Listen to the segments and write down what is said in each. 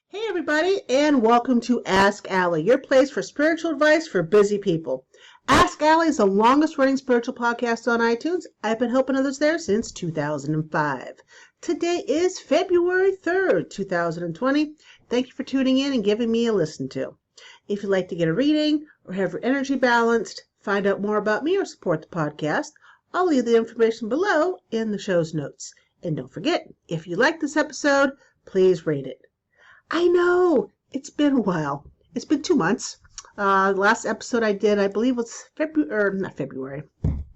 Hey everybody, and welcome to Ask Allie, your place for spiritual advice for busy people. Ask Allie is the longest running spiritual podcast on iTunes. I've been helping others there since 2005. Today is February 3rd, 2020. Thank you for tuning in and giving me a listen to. If you'd like to get a reading or have your energy balanced, find out more about me or support the podcast, I'll leave the information below in the show's notes. And don't forget, if you like this episode, please rate it. I know, it's been a while. It's been 2 months. The last episode I did, I believe, was not February.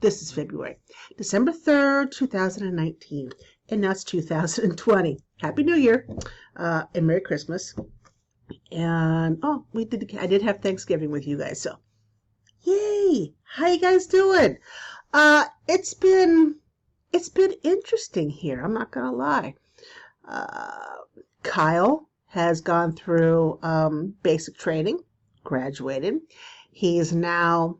This is February. December 3rd, 2019. And now it's 2020. Happy New Year and Merry Christmas. And, I did have Thanksgiving with you guys, so. Yay! How you guys doing? It's been interesting here. I'm not gonna lie. Kyle has gone through basic training, graduated. He is now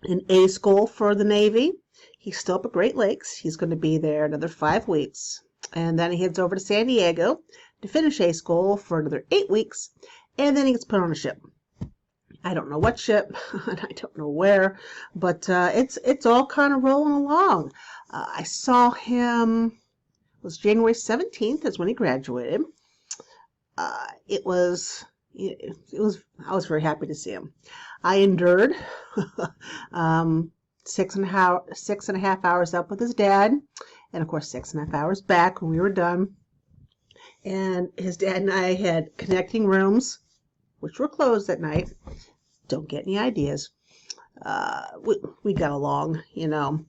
in A school for the Navy. He's still up at Great Lakes. He's going to be there another 5 weeks. And then he heads over to San Diego to finish A school for another 8 weeks. And then he gets put on a ship. I don't know what ship, and I don't know where, but it's all kind of rolling along. I saw him, it was January 17th is when he graduated. I was very happy to see him. I endured 6.5 hours up with his dad, and of course 6.5 hours back when we were done. And his dad and I had connecting rooms, which were closed at night. Don't get any ideas. We got along, you know.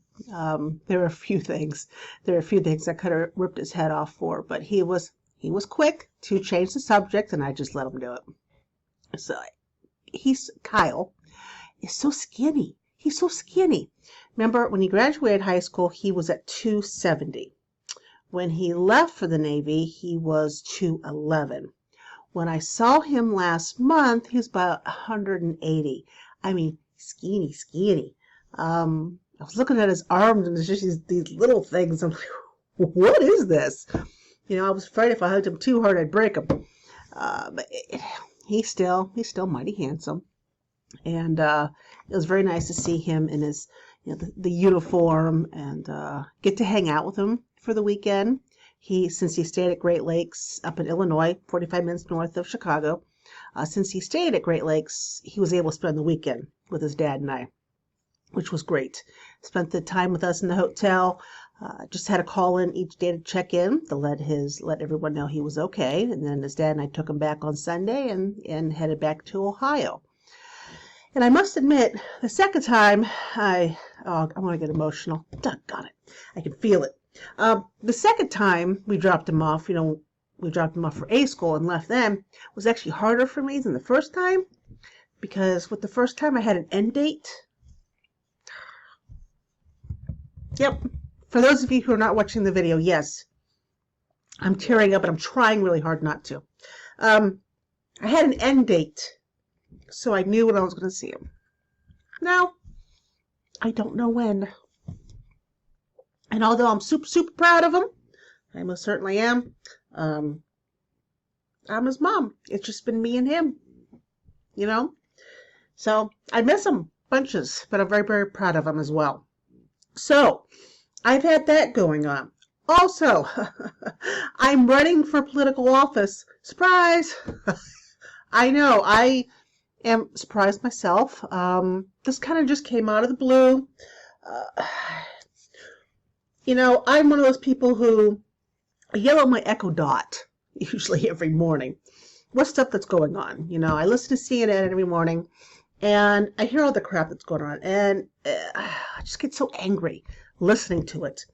There were a few things I could have ripped his head off for, but he was quick to change the subject, and I just let him do it. So Kyle is so skinny. He's so skinny. Remember, when he graduated high school, he was at 270. When he left for the Navy, he was 211. When I saw him last month, he was about 180. I mean, skinny. I was looking at his arms, and there's just these little things. I'm like, what is this? You know, I was afraid if I hugged him too hard, I'd break him. But he's still mighty handsome. And it was very nice to see him in his, the uniform and get to hang out with him for the weekend. Since he stayed at Great Lakes up in Illinois, 45 minutes north of Chicago, since he stayed at Great Lakes, he was able to spend the weekend with his dad and I, which was great. Spent the time with us in the hotel. Just had a call in each day to check in to let everyone know he was okay. And then his dad and I took him back on Sunday and headed back to Ohio. And I must admit, the second time, I want to get emotional. Doggone it. I can feel it. The second time we dropped him off, we dropped him off for A school and left them, was actually harder for me than the first time. Because with the first time, I had an end date. Yep. For those of you who are not watching the video, yes, I'm tearing up, and I'm trying really hard not to. I had an end date, so I knew when I was going to see him. Now, I don't know when. And although I'm super proud of him, I most certainly am, I'm his mom. It's just been me and him, So I miss him bunches, but I'm very, very proud of him as well. So I've had that going on. Also, I'm running for political office. Surprise! I know, I am surprised myself. This kind of just came out of the blue. I'm one of those people who yell at my Echo Dot, usually every morning. What stuff that's going on? I listen to CNN every morning, and I hear all the crap that's going on, and I just get so angry listening to it.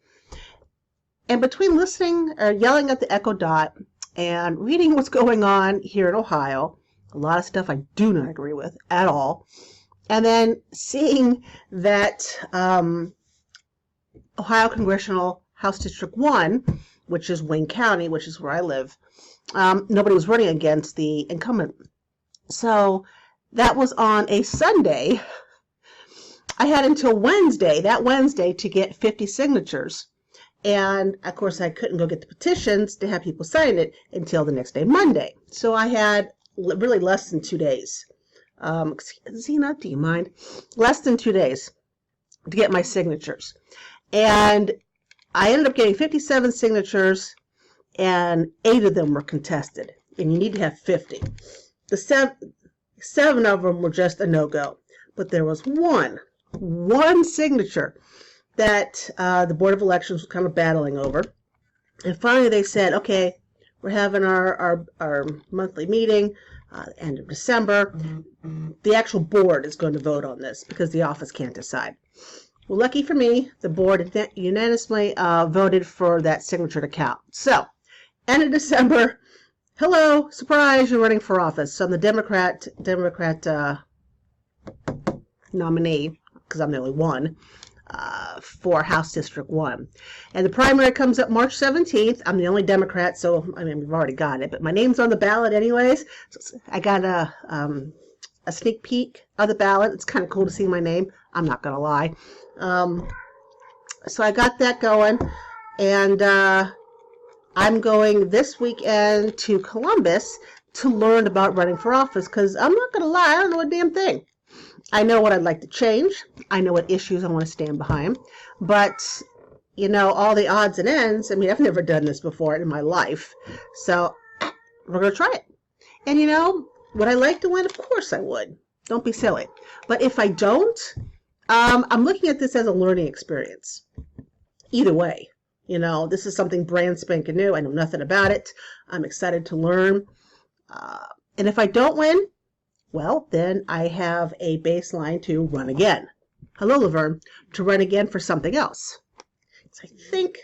And between listening or yelling at the Echo Dot and reading what's going on here in Ohio, a lot of stuff I do not agree with at all, and then seeing that Ohio Congressional House District 1, which is Wayne County, which is where I live, nobody was running against the incumbent. So that was on a Sunday. I had until Wednesday, to get 50 signatures. And of course, I couldn't go get the petitions to have people sign it until the next day, Monday. So I had really less than 2 days. Xena, do you mind? Less than 2 days to get my signatures. And I ended up getting 57 signatures, and 8 of them were contested. And you need to have 50. The seven of them were just a no-go. But there was one signature that the Board of Elections was kind of battling over. And finally they said, okay, we're having our monthly meeting end of December. The actual board is going to vote on this because the office can't decide. Well, lucky for me, the board unanimously voted for that signature to count. So, end of December, hello, surprise, you're running for office. So I'm the Democrat nominee, because I'm the only one, for House District 1. And the primary comes up March 17th. I'm the only Democrat, so, I mean, we've already got it, but my name's on the ballot anyways. So I got a sneak peek of the ballot. It's kind of cool to see my name. I'm not going to lie. So I got that going, and I'm going this weekend to Columbus to learn about running for office, because I'm not going to lie, I don't know a damn thing. I know what I'd like to change. I know what issues I want to stand behind. But, you know, all the odds and ends, I mean, I've never done this before in my life. So we're going to try it. And, you know, would I like to win? Of course I would. Don't be silly. But if I don't, I'm looking at this as a learning experience. Either way, you know, this is something brand spanking new. I know nothing about it. I'm excited to learn. And if I don't win, well, then I have a baseline to run again. Hello, Laverne, to run again for something else. So I think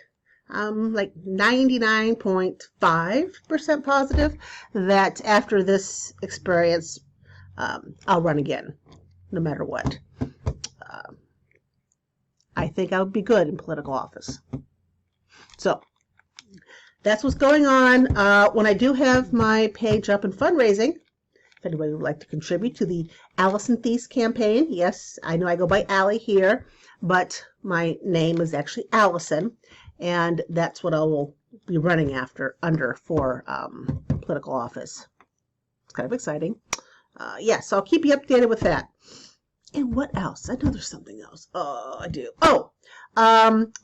I'm like 99.5% positive that after this experience, I'll run again, no matter what. I think I would be good in political office. So that's what's going on. When I do have my page up in fundraising, if anybody would like to contribute to the Allison Theis campaign, yes, I know I go by Allie here, but my name is actually Allison, and that's what I will be running under for political office. It's kind of exciting. So I'll keep you updated with that. And what else? I know there's something else. Oh, I do. Oh,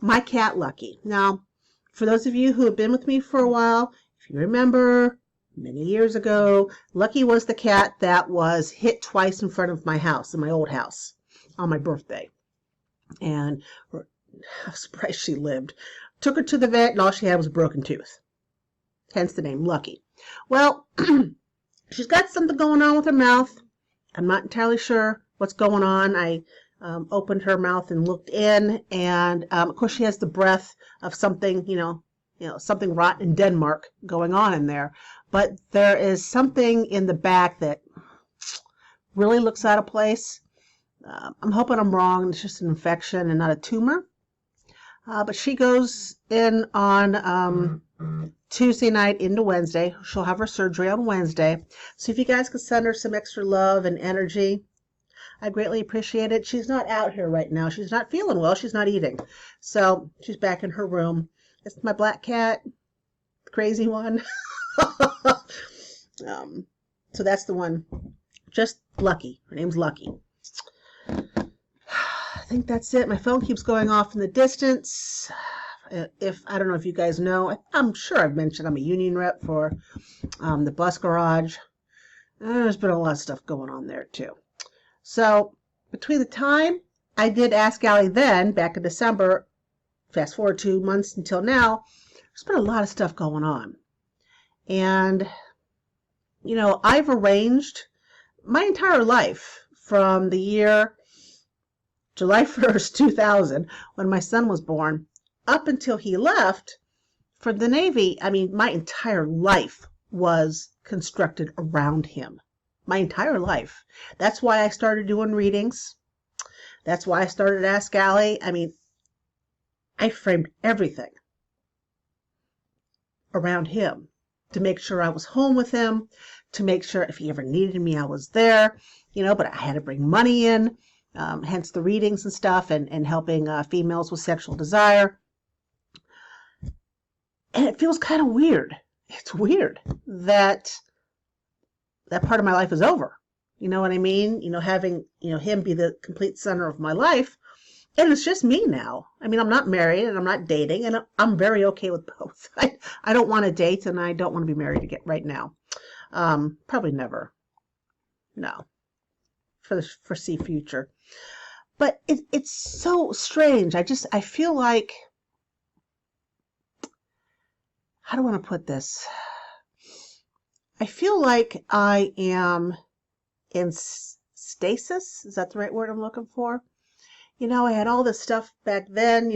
my cat Lucky. Now, for those of you who have been with me for a while, if you remember, many years ago, Lucky was the cat that was hit twice in front of my house, in my old house, on my birthday. And I'm surprised she lived. Took her to the vet, and all she had was a broken tooth. Hence the name Lucky. Well, she's got something going on with her mouth. I'm not entirely sure what's going on. I opened her mouth and looked in, and of course she has the breath of something, something rotten in Denmark going on in there. But there is something in the back that really looks out of place. I'm hoping I'm wrong. It's just an infection and not a tumor. But she goes in on Tuesday night into Wednesday. She'll have her surgery on Wednesday. So if you guys could send her some extra love and energy, I greatly appreciate it. She's not out here right now. She's not feeling well. She's not eating. So she's back in her room. It's my black cat, the crazy one. So that's the one. Just Lucky. Her name's Lucky. I think that's it. My phone keeps going off in the distance. I don't know if you guys know, I'm sure I've mentioned I'm a union rep for the bus garage. There's been a lot of stuff going on there too. So between the time I did Ask Allie then, back in December, fast forward 2 months until now, there's been a lot of stuff going on. And, I've arranged my entire life from the year July 1st, 2000, when my son was born, up until he left for the Navy. I mean, my entire life was constructed around him. My entire life. That's why I started doing readings. That's why I started Ask Allie. I mean, I framed everything around him to make sure I was home with him, to make sure if he ever needed me, I was there, but I had to bring money in, hence the readings and stuff, and helping females with sexual desire. And it feels kind of weird. It's weird that that part of my life is over. You know what I mean? Having, him be the complete center of my life. And it's just me now. I mean, I'm not married and I'm not dating, and I'm very okay with both. I don't want to date and I don't want to be married again right now. Probably never. No. For the foreseeable future. But it's so strange. I feel like, how do I want to put this? I feel like I am in stasis. Is that the right word I'm looking for? I had all this stuff back then,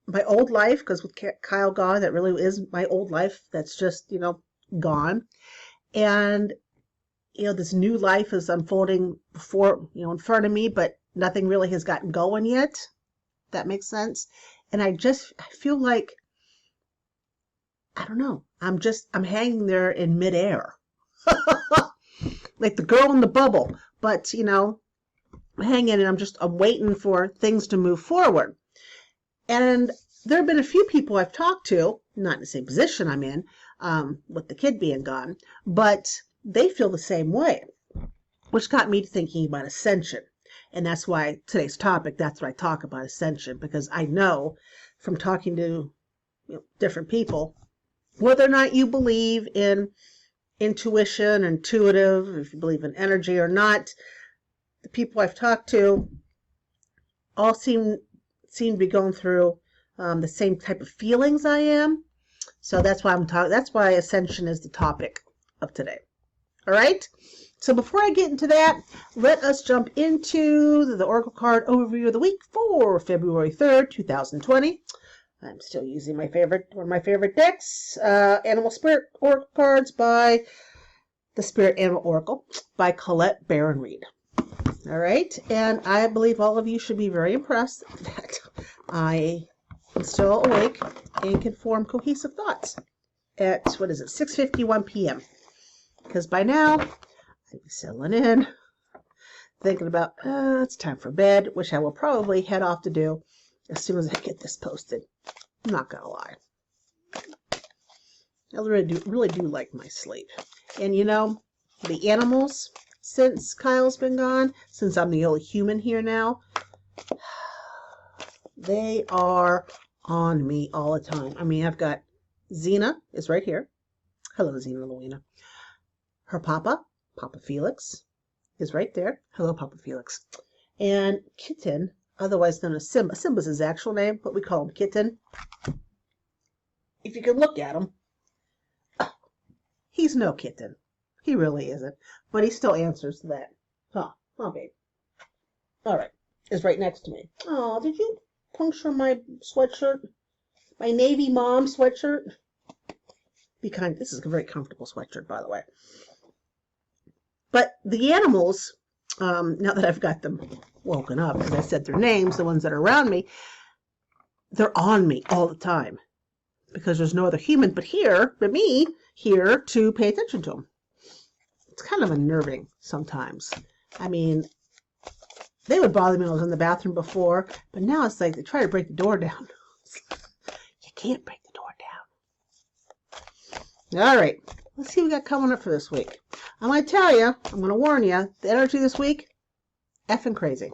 my old life, because with Kyle gone, that really is my old life. That's just, gone. And, this new life is unfolding before, in front of me, but nothing really has gotten going yet. That makes sense. And I feel like, I don't know, I'm hanging there in midair. Like the girl in the bubble. But, I'm hanging and I'm waiting for things to move forward. And there have been a few people I've talked to, not in the same position I'm in, with the kid being gone, but they feel the same way, which got me thinking about Ascension. And that's why today's topic, that's what I talk about, Ascension, because I know from talking to different people, whether or not you believe in intuition, intuitive, if you believe in energy or not, the people I've talked to all seem to be going through the same type of feelings I am. So that's why that's why Ascension is the topic of today. All right. So before I get into that, let us jump into the Oracle card overview of the week for February 3rd, 2020. I'm still using one of my favorite decks, Animal Spirit Oracle cards by the Spirit Animal Oracle by Colette Baron Reed. All right, and I believe all of you should be very impressed that I am still awake and can form cohesive thoughts at, 6:51 p.m. Because by now, I'd be settling in, thinking about, it's time for bed, which I will probably head off to do as soon as I get this posted. I'm not going to lie. I really do like my sleep. And the animals, since Kyle's been gone, since I'm the only human here now, they are on me all the time. I mean, I've got Xena is right here. Hello, Xena Louina. Her Papa Felix, is right there. Hello, Papa Felix. And Kitten, otherwise known as Simba. Simba's his actual name, but we call him Kitten. If you can look at him, he's no kitten. He really isn't. But he still answers to that. Huh, babe. All right. Is right next to me. Oh, did you puncture my sweatshirt? My Navy mom sweatshirt? Be kind. This is a very comfortable sweatshirt, by the way. But the animals, now that I've got them woken up, because I said their names, the ones that are around me, they're on me all the time. Because there's no other human but me here to pay attention to them. It's kind of unnerving sometimes. I mean, they would bother me when I was in the bathroom before, but now it's like they try to break the door down. You can't break the door down. All right, let's see what we got coming up for this week. I'm going to tell you, I'm going to warn you, the energy this week, effing crazy.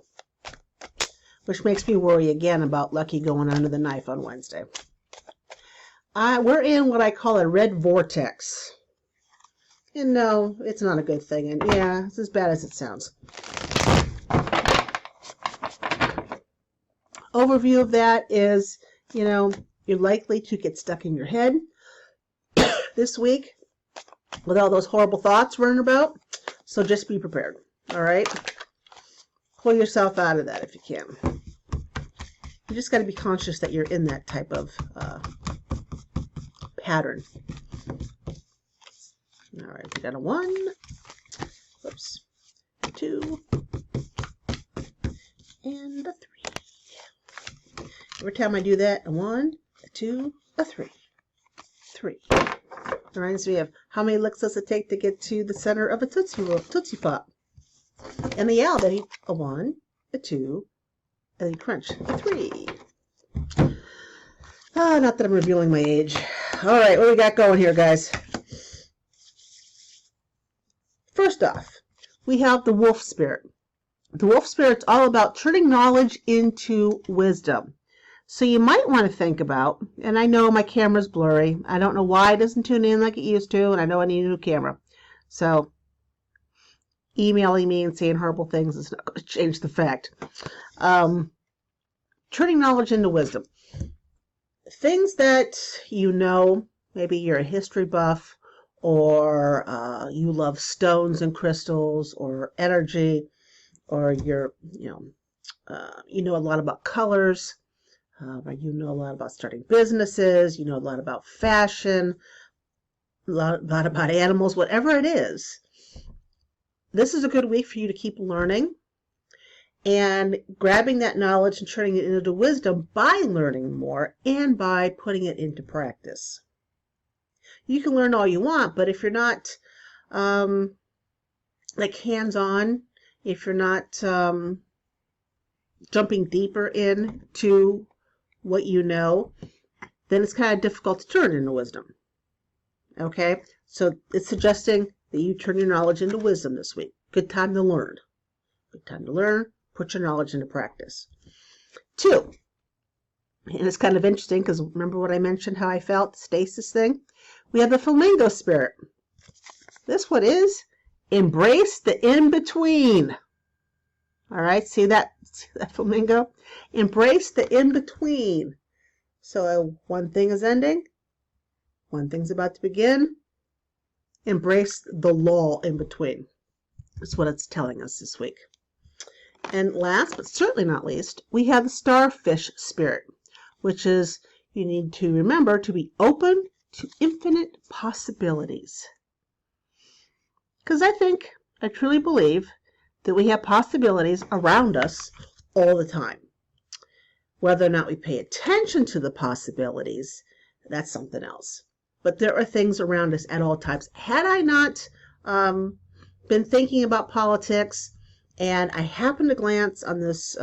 Which makes me worry again about Lucky going under the knife on Wednesday. We're in what I call a red vortex. And no, it's not a good thing. And yeah, it's as bad as it sounds. Overview of that is, you're likely to get stuck in your head this week with all those horrible thoughts running about. So just be prepared. All right? Pull yourself out of that if you can. You just got to be conscious that you're in that type of pattern. All right, we got a 1, whoops, a 2, and a 3. Every time I do that, a 1, a 2, a 3. 3. Reminds me of how many licks does it take to get to the center of a Tootsie Pop. And the owl that he, a 1, a 2, and he crunch, a 3. Not that I'm revealing my age. All right, what do we got going here, guys? First off, we have the wolf spirit. The wolf spirit's all about turning knowledge into wisdom. So you might want to think about, and I know my camera's blurry. I don't know why it doesn't tune in like it used to, and I know I need a new camera. So emailing me and saying horrible things is not going to change the fact. Turning knowledge into wisdom. Things that you know, maybe you're a history buff, or you love stones and crystals, or energy, or you know a lot about colors, or you know a lot about starting businesses, you know a lot about fashion, a lot about animals, whatever it is. This is a good week for you to keep learning and grabbing that knowledge and turning it into wisdom by learning more and by putting it into practice. You can learn all you want, but if you're not like hands-on, if you're not jumping deeper into what you know, then it's kind of difficult to turn into wisdom. Okay? So it's suggesting that you turn your knowledge into wisdom this week. Good time to learn. Good time to learn. Put your knowledge into practice. 2, and it's kind of interesting because remember what I mentioned, how I felt, stasis thing? We have the flamingo spirit. This one is embrace the in-between. All right, see that flamingo? Embrace the in-between. So one thing is ending, one thing's about to begin. Embrace the lull in between. That's what it's telling us this week. And last, but certainly not least, we have the starfish spirit, which is you need to remember to be open to infinite possibilities. Because I truly believe that we have possibilities around us all the time. Whether or not we pay attention to the possibilities, that's something else. But there are things around us at all times. Had I not been thinking about politics, and I happened to glance on this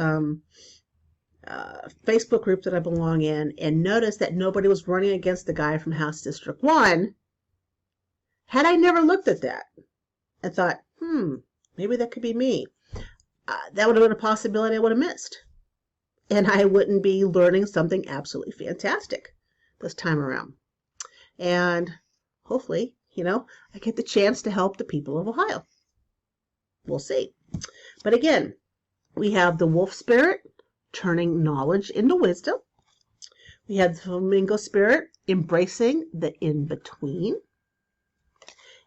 Facebook group that I belong in and noticed that nobody was running against the guy from House District 1, had I never looked at that and thought, maybe that could be me, that would have been a possibility I would have missed. And I wouldn't be learning something absolutely fantastic this time around. And hopefully, I get the chance to help the people of Ohio. We'll see. But again, we have the wolf spirit, turning knowledge into wisdom. We have the flamingo spirit, embracing the in-between.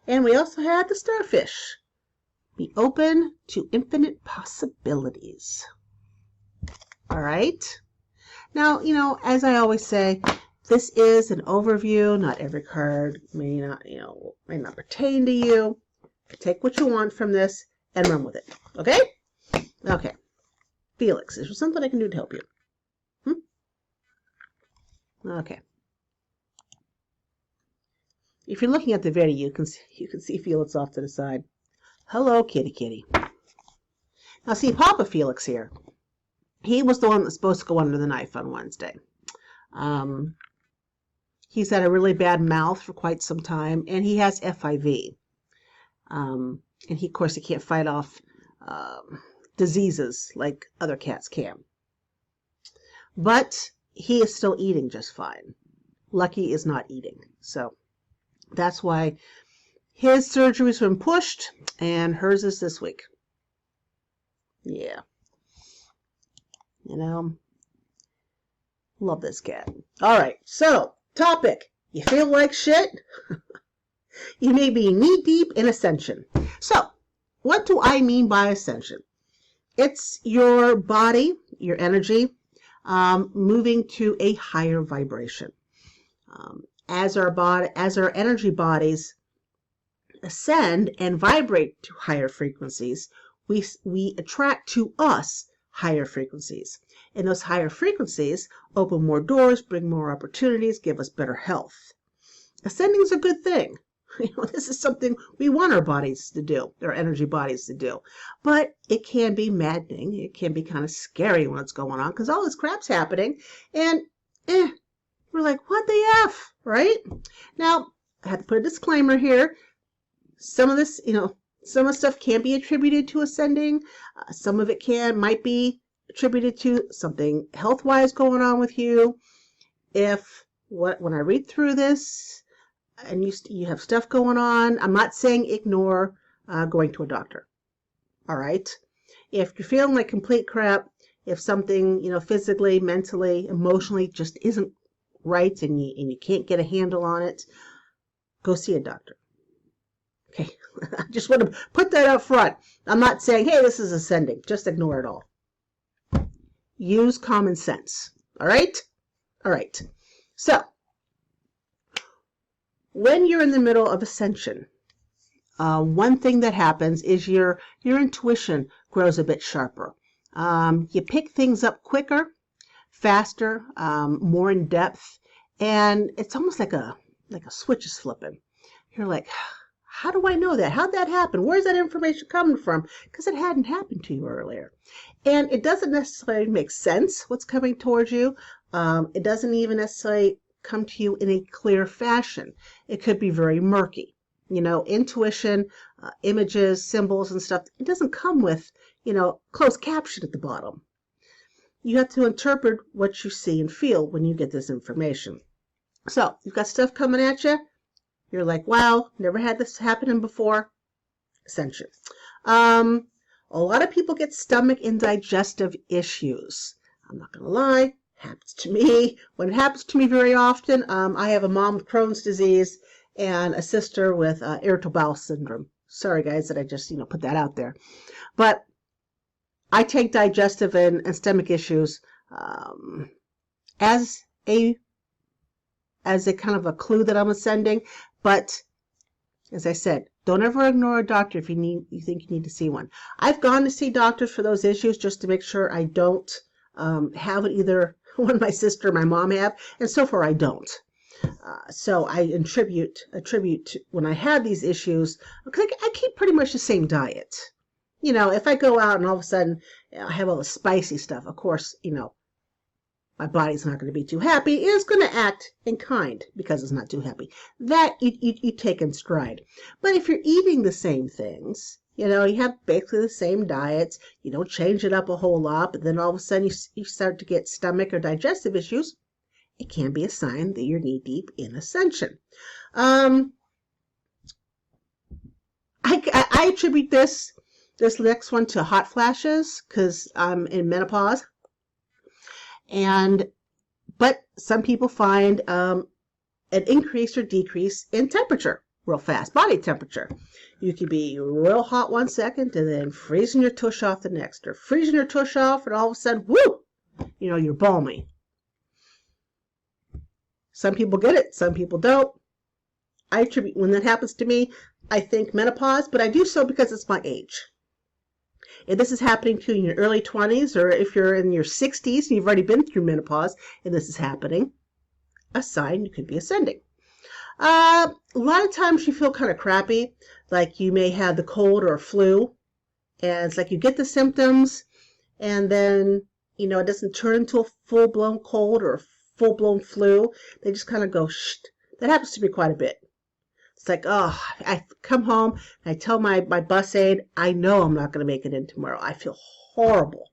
And we also had the starfish, be open to infinite possibilities. All right. Now, as I always say, this is an overview. Not every card may not pertain to you. Take what you want from this and run with it. Okay? Okay. Felix, is there something I can do to help you? Okay. If you're looking at the video, you can see Felix off to the side. Hello, kitty kitty. Now see, Papa Felix here. He was the one that's supposed to go under the knife on Wednesday. He's had a really bad mouth for quite some time, and he has FIV. And of course, he can't fight off diseases like other cats can. But he is still eating just fine. Lucky is not eating. So that's why his surgery's been pushed, and hers is this week. Yeah. Love this cat. All right, so topic. You feel like shit? You may be knee deep in Ascension. So, what do I mean by Ascension? It's your body, your energy, moving to a higher vibration. As our energy bodies ascend and vibrate to higher frequencies, we attract to us higher frequencies. And those higher frequencies open more doors, bring more opportunities, give us better health. Ascending is a good thing. This is something we want our bodies to do, our energy bodies to do. But it can be maddening. It can be kind of scary when it's going on because all this crap's happening. And we're like, what the F? right? Now, I have to put a disclaimer here. Some of this, some of the stuff can be attributed to ascending. Some of it might be attributed to something health-wise going on with you. When I read through this and you have stuff going on, I'm not saying ignore going to a doctor. All right? If you're feeling like complete crap, if something, physically, mentally, emotionally just isn't right and you can't get a handle on it, go see a doctor. Okay, I just want to put that up front. I'm not saying, hey, this is ascending. Just ignore it all. Use common sense. All right? All right. So, when you're in the middle of ascension, one thing that happens is your intuition grows a bit sharper. You pick things up quicker, faster, more in depth, and it's almost like a switch is flipping. You're like, how do I know that? How'd that happen? Where's that information coming from? Because it hadn't happened to you earlier. And it doesn't necessarily make sense what's coming towards you. It doesn't even necessarily come to you in a clear fashion. It could be very murky. Intuition, images, symbols and stuff, it doesn't come with, closed caption at the bottom. You have to interpret what you see and feel when you get this information. So, you've got stuff coming at you. You're like, wow, never had this happen before. Ascension. A lot of people get stomach and digestive issues. I'm not going to lie. Happens to me. When it happens to me very often, I have a mom with Crohn's disease and a sister with irritable bowel syndrome. Sorry, guys, that I just, put that out there. But I take digestive and stomach issues as a kind of a clue that I'm ascending. But as I said, don't ever ignore a doctor if you think you need to see one. I've gone to see doctors for those issues just to make sure I don't have it either one my sister or my mom have, and so far I don't. So I attribute to when I have these issues, because I keep pretty much the same diet. If I go out and all of a sudden I have all the spicy stuff, of course, my body's not going to be too happy. It's going to act in kind because it's not too happy. That you take in stride. But if you're eating the same things, you have basically the same diets, you don't change it up a whole lot, but then all of a sudden you start to get stomach or digestive issues, it can be a sign that you're knee-deep in ascension. I attribute this next one to hot flashes because I'm in menopause. But some people find an increase or decrease in temperature real fast, body temperature. You could be real hot one second and then freezing your tush off the next, or freezing your tush off and all of a sudden, whoo, you're balmy. Some people get it, some people don't. I attribute, when that happens to me, I think menopause, but I do so because it's my age. If this is happening to you in your early 20s, or if you're in your 60s and you've already been through menopause and this is happening, a sign you could be ascending. A lot of times you feel kind of crappy, like you may have the cold or a flu, and it's like you get the symptoms, and then, it doesn't turn into a full-blown cold or a full-blown flu. They just kind of go, shh. That happens to me quite a bit. It's like, oh, I come home and I tell my bus aide, I know I'm not going to make it in tomorrow. I feel horrible.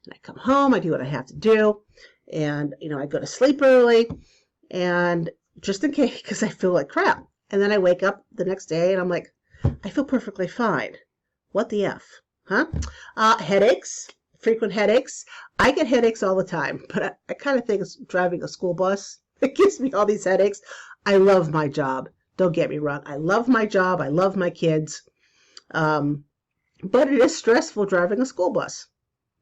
And I come home, I do what I have to do, and, I go to sleep early, and just in case, because I feel like crap. And then I wake up the next day and I'm like, I feel perfectly fine. What the F? Huh? Headaches, frequent headaches. I get headaches all the time, but I kind of think it's driving a school bus. It gives me all these headaches. I love my job. Don't get me wrong. I love my job. I love my kids. But it is stressful driving a school bus.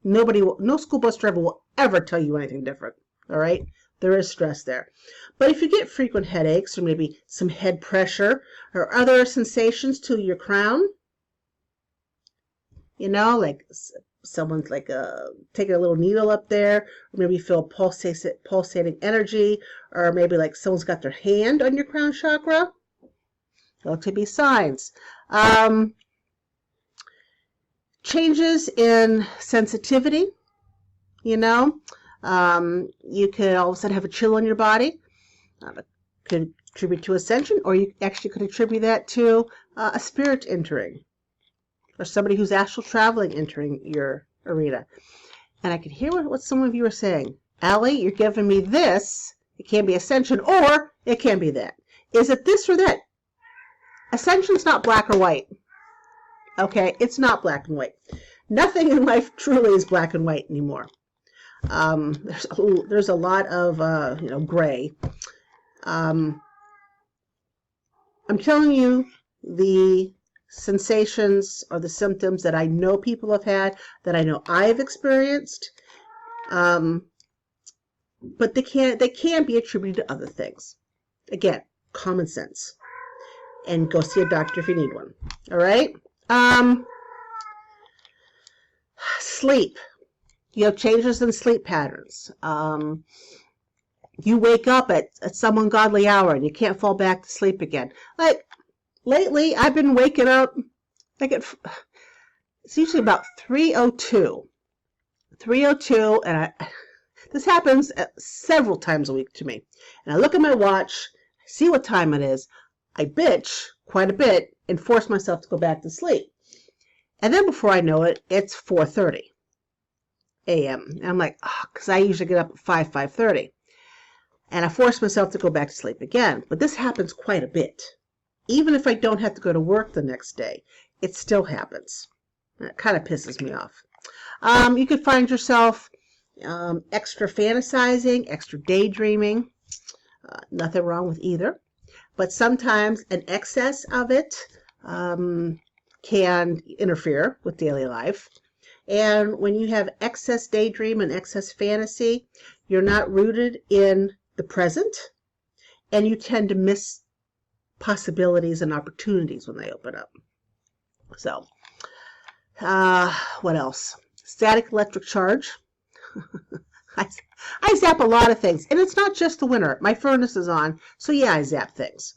No school bus driver will ever tell you anything different. All right? There is stress there. But if you get frequent headaches or maybe some head pressure or other sensations to your crown, like someone's like taking a little needle up there, or maybe you feel pulsating energy, or maybe like someone's got their hand on your crown chakra, those could be signs. Changes in sensitivity, you could all of a sudden have a chill in your body. could attribute to Ascension, or you actually could attribute that to a spirit entering, or somebody who's astral traveling entering your arena. And I could hear what some of you were saying. Allie, you're giving me this. It can be Ascension, or it can be that. Is it this or that? Ascension's not black or white. Okay, it's not black and white. Nothing in life truly is black and white anymore. There's a lot of gray. I'm telling you the sensations or the symptoms that I know people have had, that I know I've experienced, but they can be attributed to other things. Again, common sense, and go see a doctor if you need one. All right. Sleep. You have changes in sleep patterns. You wake up at some ungodly hour and you can't fall back to sleep again. Like lately, I've been waking up like it's usually about 3:02. 3:02, and this happens several times a week to me. And I look at my watch, see what time it is. I bitch quite a bit and force myself to go back to sleep. And then before I know it, it's 4:30 a.m. And I'm like, because I usually get up at 5:30. And I force myself to go back to sleep again. But this happens quite a bit. Even if I don't have to go to work the next day, it still happens. And it kind of pisses me off. You could find yourself extra fantasizing, extra daydreaming. Nothing wrong with either. But sometimes an excess of it can interfere with daily life. And when you have excess daydream and excess fantasy, you're not rooted in the present, and you tend to miss possibilities and opportunities when they open up. So, what else? Static electric charge. I zap a lot of things, and it's not just the winter. My furnace is on, so yeah, I zap things.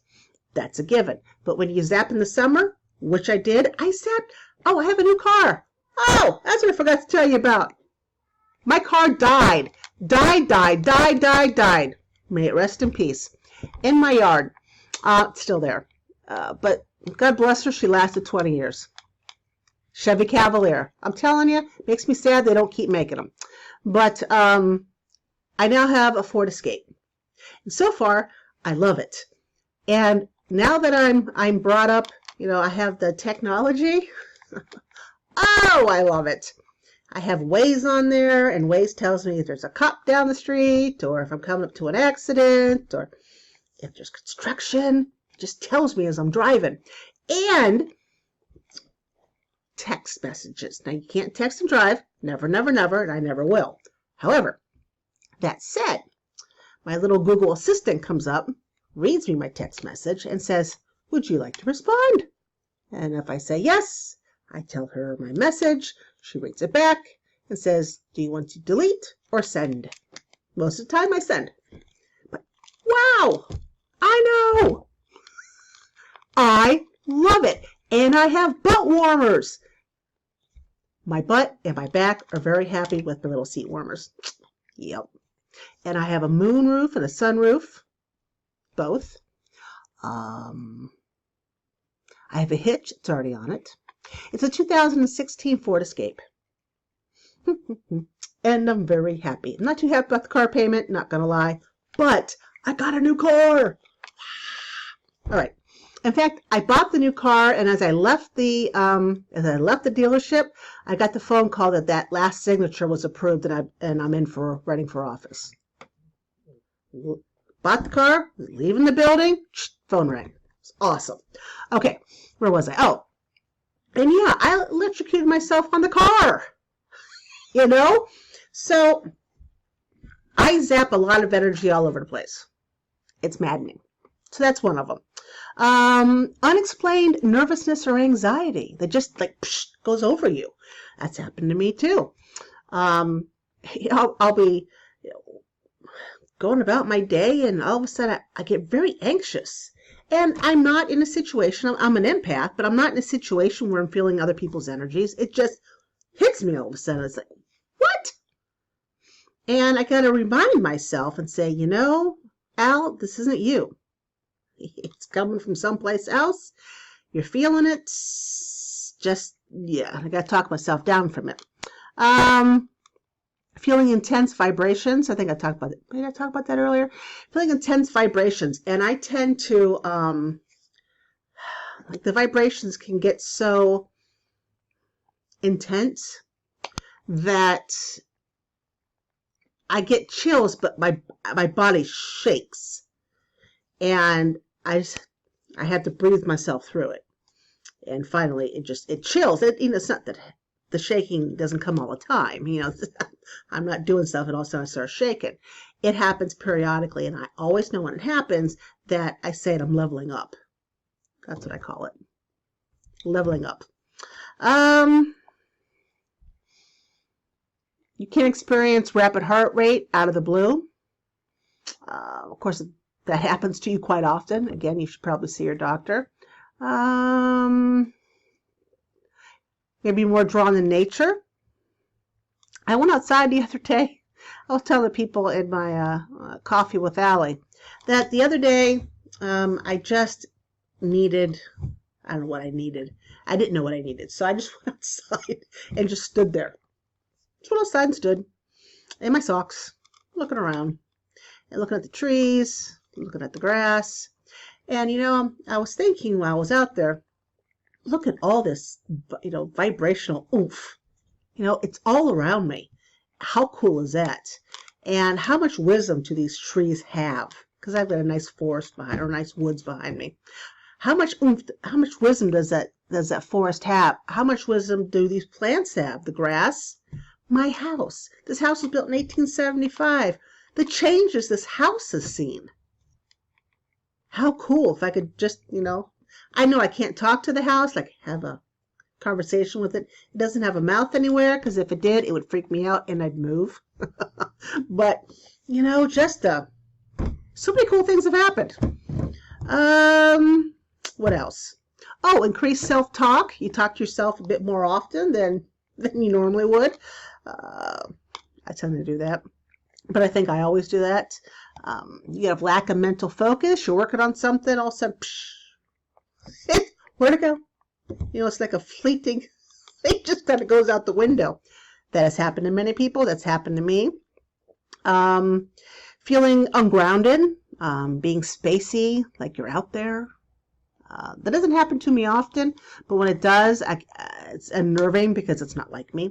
That's a given. But when you zap in the summer, which I did, I zapped. Oh, I have a new car. Oh, that's what I forgot to tell you about. My car died. Died. May it rest in peace. In my yard. It's still there. But God bless her, she lasted 20 years. Chevy Cavalier. I'm telling you, makes me sad they don't keep making them. But I now have a Ford Escape. And so far, I love it. And now that I'm brought up, I have the technology. Oh, I love it. I have Waze on there, and Waze tells me if there's a cop down the street, or if I'm coming up to an accident, or if there's construction. It just tells me as I'm driving. And text messages. Now, you can't text and drive. Never, and I never will. However, that said, my little Google Assistant comes up, reads me my text message, and says, would you like to respond? And if I say yes, I tell her my message. She reads it back and says, do you want to delete or send? Most of the time I send. But wow, I know. I love it. And I have butt warmers. My butt and my back are very happy with the little seat warmers. Yep. And I have a moon roof and a sunroof. Both. I have a hitch. It's already on it. It's a 2016 Ford Escape. And I'm very happy. I'm not too happy about the car payment, not going to lie. But I got a new car. All right. In fact, I bought the new car, and as I left the dealership, I got the phone call that last signature was approved, and I'm running for office. Bought the car, leaving the building, phone rang. It's awesome. Okay, where was I? Oh, and yeah, I electrocuted myself on the car. So I zap a lot of energy all over the place. It's maddening. So that's one of them. Unexplained nervousness or anxiety that just goes over you. That's happened to me too. I'll be going about my day, and all of a sudden I get very anxious. And I'm not in a situation, I'm an empath, but I'm not in a situation where I'm feeling other people's energies. It just hits me all of a sudden. It's like, what? And I got to remind myself and say, Al, this isn't you. It's coming from someplace else. You're feeling it. Just, yeah, I got to talk myself down from it. Feeling intense vibrations. I think I talked about it. Did I talk about that earlier? Feeling intense vibrations. And I tend to, like the vibrations can get so intense that I get chills, but my body shakes. And I had to breathe myself through it. And finally, it chills. It's not that the shaking doesn't come all the time. I'm not doing stuff and all of a sudden I start shaking. It happens periodically, and I always know when it happens that I say I'm leveling up. That's what I call it. Leveling up. You can experience rapid heart rate out of the blue. Of course, that happens to you quite often. Again, you should probably see your doctor. Maybe more drawn to nature. I went outside the other day. I was telling the people in my coffee with Allie that the other day I just needed, I don't know what I needed. I didn't know what I needed. So I just went outside and just stood there. Just went outside and stood in my socks, looking around and looking at the trees, looking at the grass. And, I was thinking while I was out there, look at all this, vibrational oomph. It's all around me. How cool is that? And how much wisdom do these trees have? Because I've got a nice forest behind, or nice woods behind me. How much oomph, how much wisdom does that forest have? How much wisdom do these plants have? The grass? My house. This house was built in 1875. The changes this house has seen. How cool if I could just, I know I can't talk to the house, like have a conversation with it. It doesn't have a mouth anywhere, because if it did, it would freak me out and I'd move. But, just so many cool things have happened. What else? Oh, increased self-talk. You talk to yourself a bit more often than you normally would. I tend to do that. But I think I always do that. You have lack of mental focus. You're working on something, all of a sudden, where'd it go? It's like a fleeting, it just kind of goes out the window. That has happened to many people. That's happened to me. Feeling ungrounded, being spacey, like you're out there. That doesn't happen to me often, but when it does, it's unnerving because it's not like me.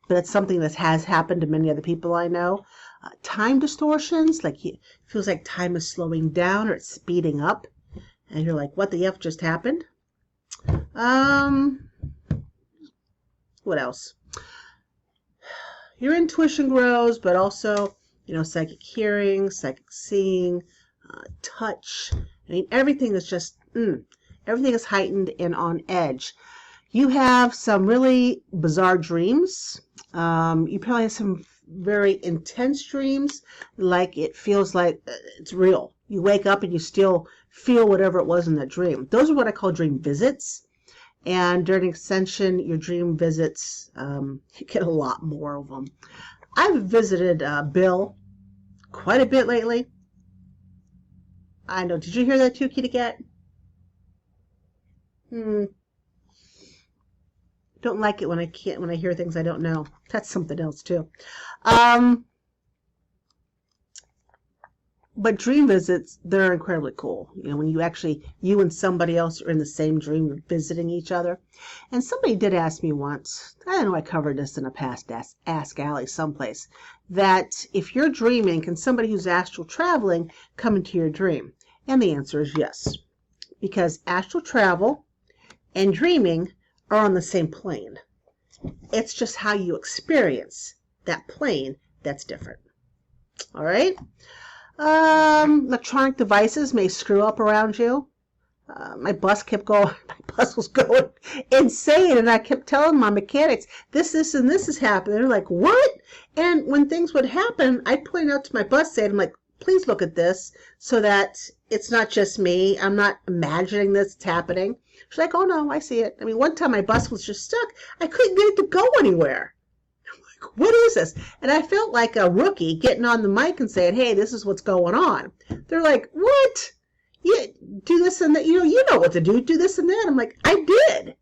But it's something that has happened to many other people I know. Time distortions, like it feels like time is slowing down or it's speeding up. And you're like, what the F just happened? What else? Your intuition grows, but also, psychic hearing, psychic seeing, touch. I mean, everything is just, everything is heightened and on edge. You have some really bizarre dreams. You probably have some very intense dreams, like it feels like it's real. You wake up and you still feel whatever it was in that dream. Those are what I call dream visits. And during Ascension, your dream visits, you get a lot more of them. I've visited Bill quite a bit lately. I know. Did you hear that too, kitty cat? Don't like it when I hear things I don't know. That's something else too. But dream visits, they're incredibly cool. When you and somebody else are in the same dream visiting each other. And somebody did ask me once, I don't know, I covered this in a past Ask Allie someplace, that if you're dreaming, can somebody who's astral traveling come into your dream? And the answer is yes. Because astral travel and dreaming are on the same plane. It's just how you experience that plane that's different. All right? Electronic devices may screw up around you. My bus was going insane, and I kept telling my mechanics, this, and this is happening. They're like, what? And when things would happen, I'd point out to my bus aide, I'm like, please look at this so that it's not just me. I'm not imagining this, it's happening. She's like, oh no, I see it. I mean, one time my bus was just stuck. I couldn't get it to go anywhere. I'm like, what is this? And I felt like a rookie getting on the mic and saying, hey, this is what's going on. They're like, what? yeah, do this and that. You know what to do. Do this and that. I'm like, I did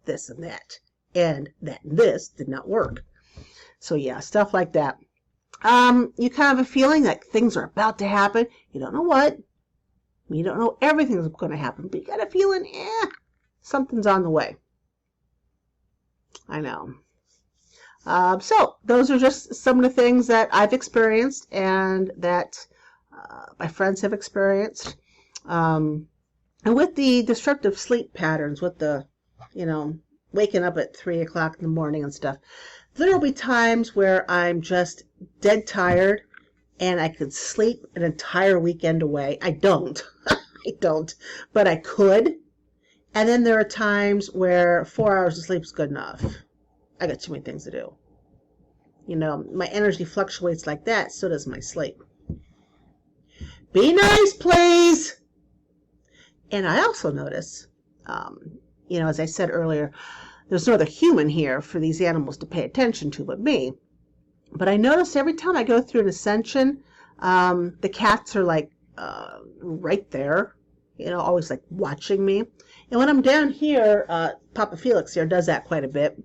this and that. And that and this did not work. So yeah, stuff like that. You kind of have a feeling like things are about to happen. You don't know what. You don't know everything's going to happen, but you got a feeling, something's on the way. I know. So those are just some of the things that I've experienced and that my friends have experienced. And with the disruptive sleep patterns, with the, waking up at 3 o'clock in the morning and stuff, there will be times where I'm just dead tired and I could sleep an entire weekend away. I don't. I don't. But I could. And then there are times where 4 hours of sleep is good enough. I got too many things to do. My energy fluctuates like that, so does my sleep. Be nice, please. And I also notice, as I said earlier, there's no other human here for these animals to pay attention to but me. But I notice every time I go through an ascension, the cats are like right there, always like watching me. And when I'm down here, Papa Felix here does that quite a bit.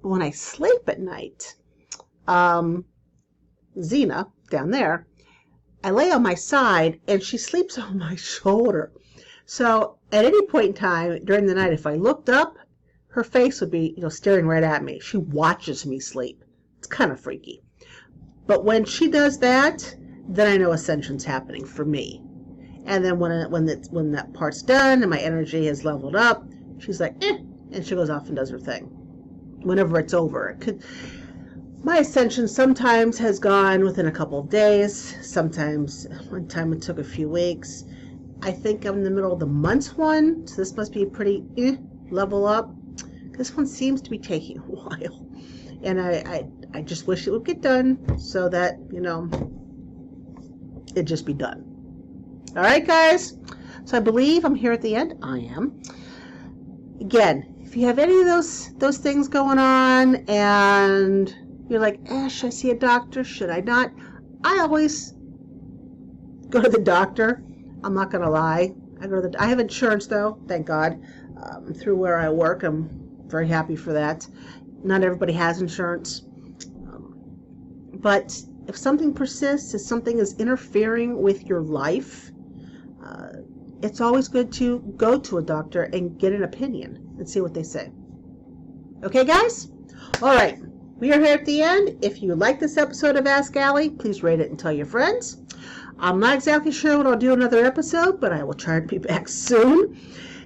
But when I sleep at night, Xena down there, I lay on my side and she sleeps on my shoulder. So at any point in time during the night, if I looked up, her face would be, staring right at me. She watches me sleep. It's kind of freaky. But when she does that, then I know ascension's happening for me. And then when that part's done and my energy has leveled up, she's like, and she goes off and does her thing. Whenever it's over, my ascension sometimes has gone within a couple of days. Sometimes, one time it took a few weeks. I think I'm in the middle of the month one, so this must be a pretty level up. This one seems to be taking a while. And I just wish it would get done so that, it'd just be done. All right, guys. So I believe I'm here at the end. I am. Again, if you have any of those things going on and you're like, should I see a doctor? Should I not? I always go to the doctor. I'm not going to lie. I have insurance, though, thank God, through where I work. I'm very happy for that. Not everybody has insurance. But if something persists, if something is interfering with your life, it's always good to go to a doctor and get an opinion and see what they say. Okay, guys? All right. We are here at the end. If you like this episode of Ask Allie, please rate it and tell your friends. I'm not exactly sure when I'll do another episode, but I will try to be back soon.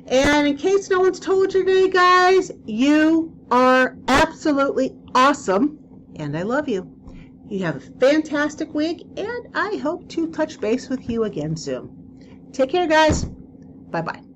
And in case no one's told you today, guys, you are absolutely awesome, and I love you. You have a fantastic week, and I hope to touch base with you again soon. Take care, guys. Bye-bye.